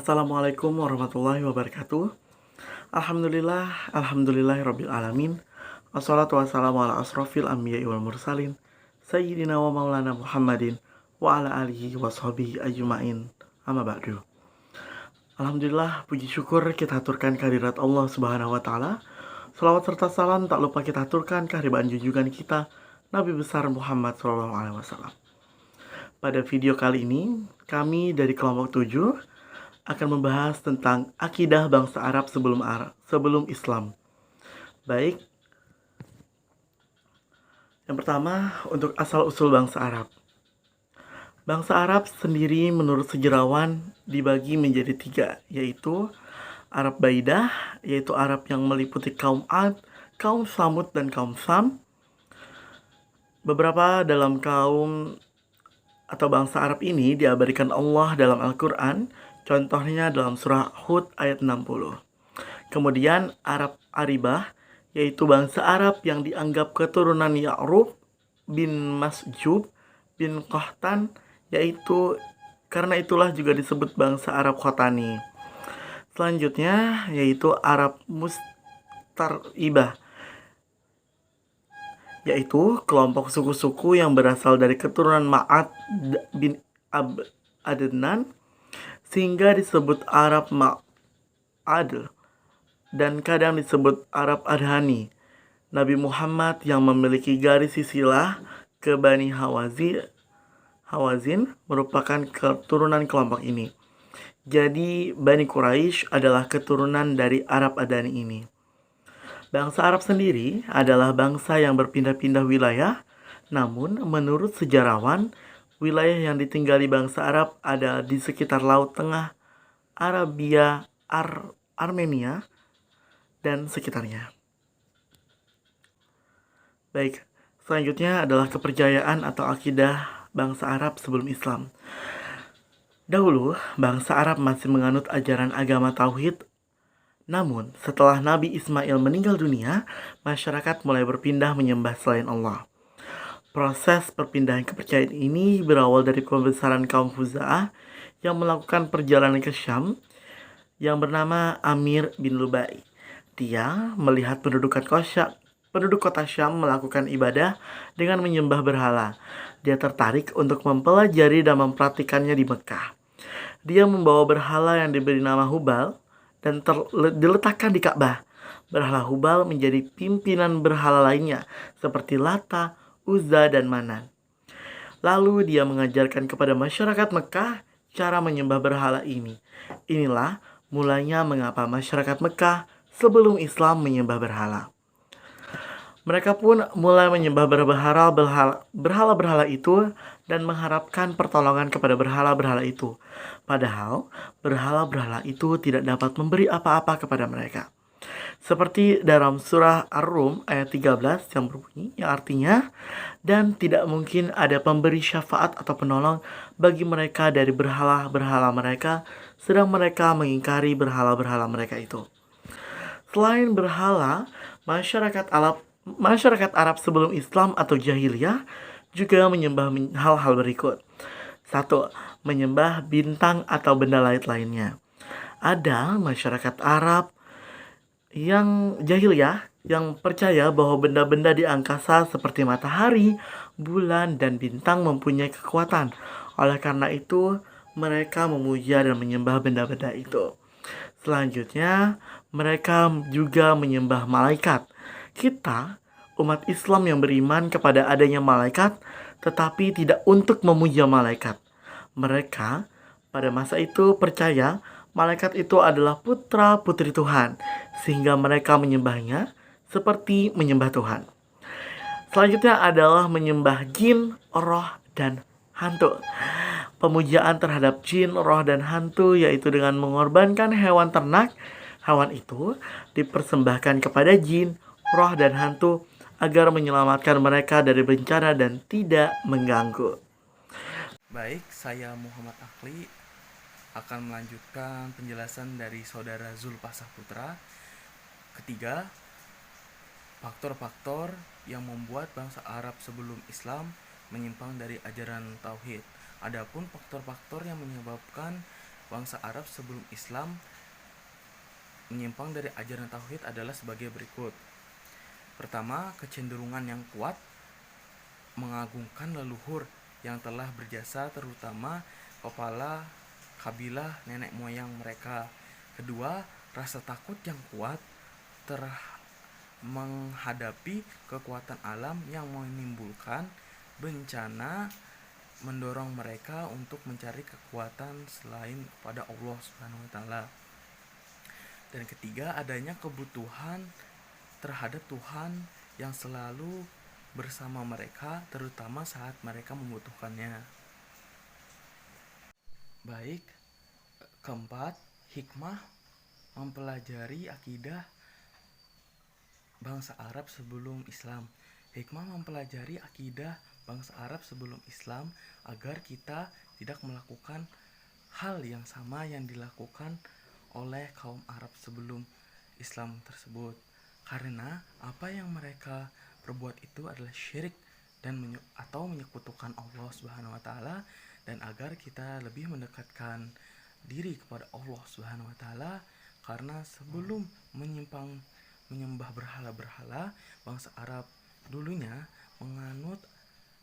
Assalamualaikum warahmatullahi wabarakatuh. Alhamdulillahirabbil alamin. Wassalatu wassalamu ala asrofil anbiya'i wal mursalin Sayyidina wa maulana Muhammadin wa ala alihi wa sahbihi ajma'in. Amma ba'du. Alhamdulillah, puji syukur kita aturkan kehadirat Allah Subhanahu wa taala. Salawat serta salam tak lupa kita aturkan kehadiran junjungan kita Nabi besar Muhammad sallallahu alaihi wasallam. Pada video kali ini, kami dari kelompok 7 akan membahas tentang akidah bangsa Arab sebelum Islam. Baik, yang pertama untuk asal-usul bangsa Arab. Bangsa Arab sendiri menurut sejarawan dibagi menjadi 3, yaitu Arab Baidah, yaitu Arab yang meliputi kaum Ad, kaum Samud, dan kaum Sam. Beberapa dalam kaum atau bangsa Arab ini diabadikan Allah dalam Al-Quran, contohnya dalam surah Hud ayat 60. Kemudian Arab Aribah, yaitu bangsa Arab yang dianggap keturunan Ya'rub bin Masjub bin Qahtan, yaitu karena itulah juga disebut bangsa Arab Khotani. Selanjutnya yaitu Arab Mustaribah, yaitu kelompok suku-suku yang berasal dari keturunan Ma'ad bin Adnan, sehingga disebut Arab Ma'ad dan kadang disebut Arab Adhani. Nabi Muhammad yang memiliki garis silsilah ke Bani Hawazin merupakan keturunan kelompok ini. Jadi Bani Quraisy adalah keturunan dari Arab Adhani ini. Bangsa Arab sendiri adalah bangsa yang berpindah-pindah wilayah, namun menurut sejarawan, wilayah yang ditinggali bangsa Arab ada di sekitar Laut Tengah, Arabia, Armenia, dan sekitarnya. Baik, selanjutnya adalah kepercayaan atau akidah bangsa Arab sebelum Islam. Dahulu, bangsa Arab masih menganut ajaran agama Tauhid. Namun, setelah Nabi Ismail meninggal dunia, masyarakat mulai berpindah menyembah selain Allah. Proses perpindahan kepercayaan ini berawal dari pembesaran kaum Khuza'ah yang melakukan perjalanan ke Syam yang bernama Amir bin Lubai. Dia melihat penduduk kota Syam melakukan ibadah dengan menyembah berhala. Dia tertarik untuk mempelajari dan mempraktikannya di Mekah. Dia membawa berhala yang diberi nama Hubal dan diletakkan di Ka'bah. Berhala Hubal menjadi pimpinan berhala lainnya seperti Lata, Uzza, dan Manan. Lalu dia mengajarkan kepada masyarakat Mekah cara menyembah berhala ini. Inilah mulanya mengapa masyarakat Mekah sebelum Islam menyembah berhala. Mereka pun mulai menyembah berhala-berhala itu dan mengharapkan pertolongan kepada berhala-berhala itu. Padahal berhala-berhala itu tidak dapat memberi apa-apa kepada mereka. Seperti dalam surah Ar-Rum ayat 13 yang berbunyi, yang artinya, dan tidak mungkin ada pemberi syafaat atau penolong bagi mereka dari berhala-berhala mereka, sedang mereka mengingkari berhala-berhala mereka itu. Selain berhala, masyarakat Arab sebelum Islam atau jahiliyah juga menyembah hal-hal berikut. 1. Menyembah bintang atau benda lainnya. Ada masyarakat Arab yang jahiliyah yang percaya bahwa benda-benda di angkasa seperti matahari, bulan, dan bintang mempunyai kekuatan. Oleh karena itu, mereka memuja dan menyembah benda-benda itu. Selanjutnya, mereka juga menyembah malaikat. Kita, umat Islam yang beriman kepada adanya malaikat, tetapi tidak untuk memuja malaikat. Mereka pada masa itu percaya malaikat itu adalah putra-putri Tuhan, sehingga mereka menyembahnya seperti menyembah Tuhan. Selanjutnya adalah menyembah jin, roh, dan hantu. Pemujaan terhadap jin, roh, dan hantu yaitu dengan mengorbankan hewan ternak. Hewan itu dipersembahkan kepada jin, roh, dan hantu agar menyelamatkan mereka dari bencana dan tidak mengganggu. Baik, saya Muhammad Akli akan melanjutkan penjelasan dari saudara Zulfah Putra. Ketiga, faktor-faktor yang membuat bangsa Arab sebelum Islam menyimpang dari ajaran Tauhid. Adapun faktor-faktor yang menyebabkan bangsa Arab sebelum Islam menyimpang dari ajaran tauhid adalah sebagai berikut. Pertama, kecenderungan yang kuat mengagungkan leluhur yang telah berjasa, terutama kepala kabilah nenek moyang mereka. Kedua, rasa takut yang kuat menghadapi kekuatan alam yang menimbulkan bencana, mendorong mereka untuk mencari kekuatan selain pada Allah Subhanahu wa taala. Dan ketiga, adanya kebutuhan terhadap Tuhan yang selalu bersama mereka, terutama saat mereka membutuhkannya. Baik, keempat, hikmah mempelajari akidah bangsa Arab sebelum Islam. Hikmah mempelajari akidah bangsa Arab sebelum Islam agar kita tidak melakukan hal yang sama yang dilakukan oleh kaum Arab sebelum Islam tersebut. Karena apa yang mereka perbuat itu adalah syirik dan atau menyekutukan Allah Subhanahu wa taala, dan agar kita lebih mendekatkan diri kepada Allah Subhanahu wa taala, karena sebelum menyembah berhala-berhala, bangsa Arab dulunya menganut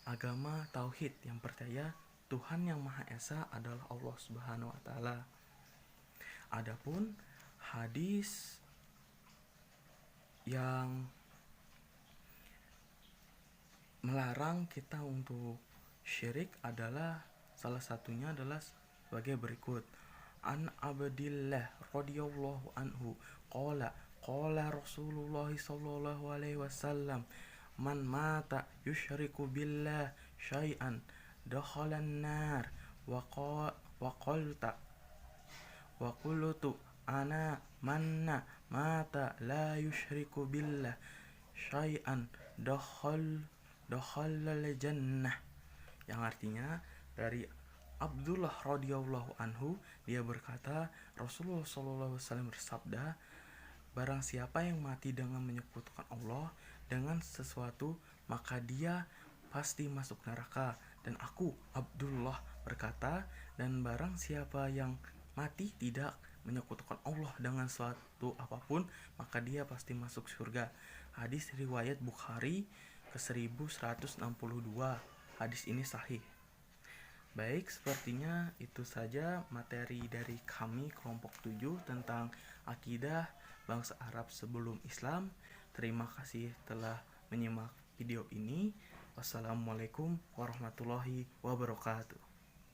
agama tauhid yang percaya Tuhan yang Maha Esa adalah Allah Subhanahu wa taala. Adapun hadis yang melarang kita untuk syirik adalah, salah satunya adalah sebagai berikut. An Abdillah radhiyallahu anhu qala qala Rasulullah sallallahu alaihi wasallam, man mata yusyriku billah syai'an dakhalan nar wa qulta wa qultu ana manna mata la yusyriku billah syai'an dakhalal jannah, yang artinya dari Abdullah radhiyallahu anhu, dia berkata, Rasulullah sallallahu alaihi wasallam bersabda, barang siapa yang mati dengan menyekutukan Allah dengan sesuatu, maka dia pasti masuk neraka. Dan aku Abdullah berkata, dan barang siapa yang mati tidak menyekutukan Allah dengan suatu apapun, maka dia pasti masuk surga. Hadis riwayat Bukhari ke 1162. Hadis ini sahih. Baik, sepertinya itu saja materi dari kami kelompok 7 tentang akidah bangsa Arab sebelum Islam. Terima kasih telah menyimak video ini. Wassalamualaikum warahmatullahi wabarakatuh.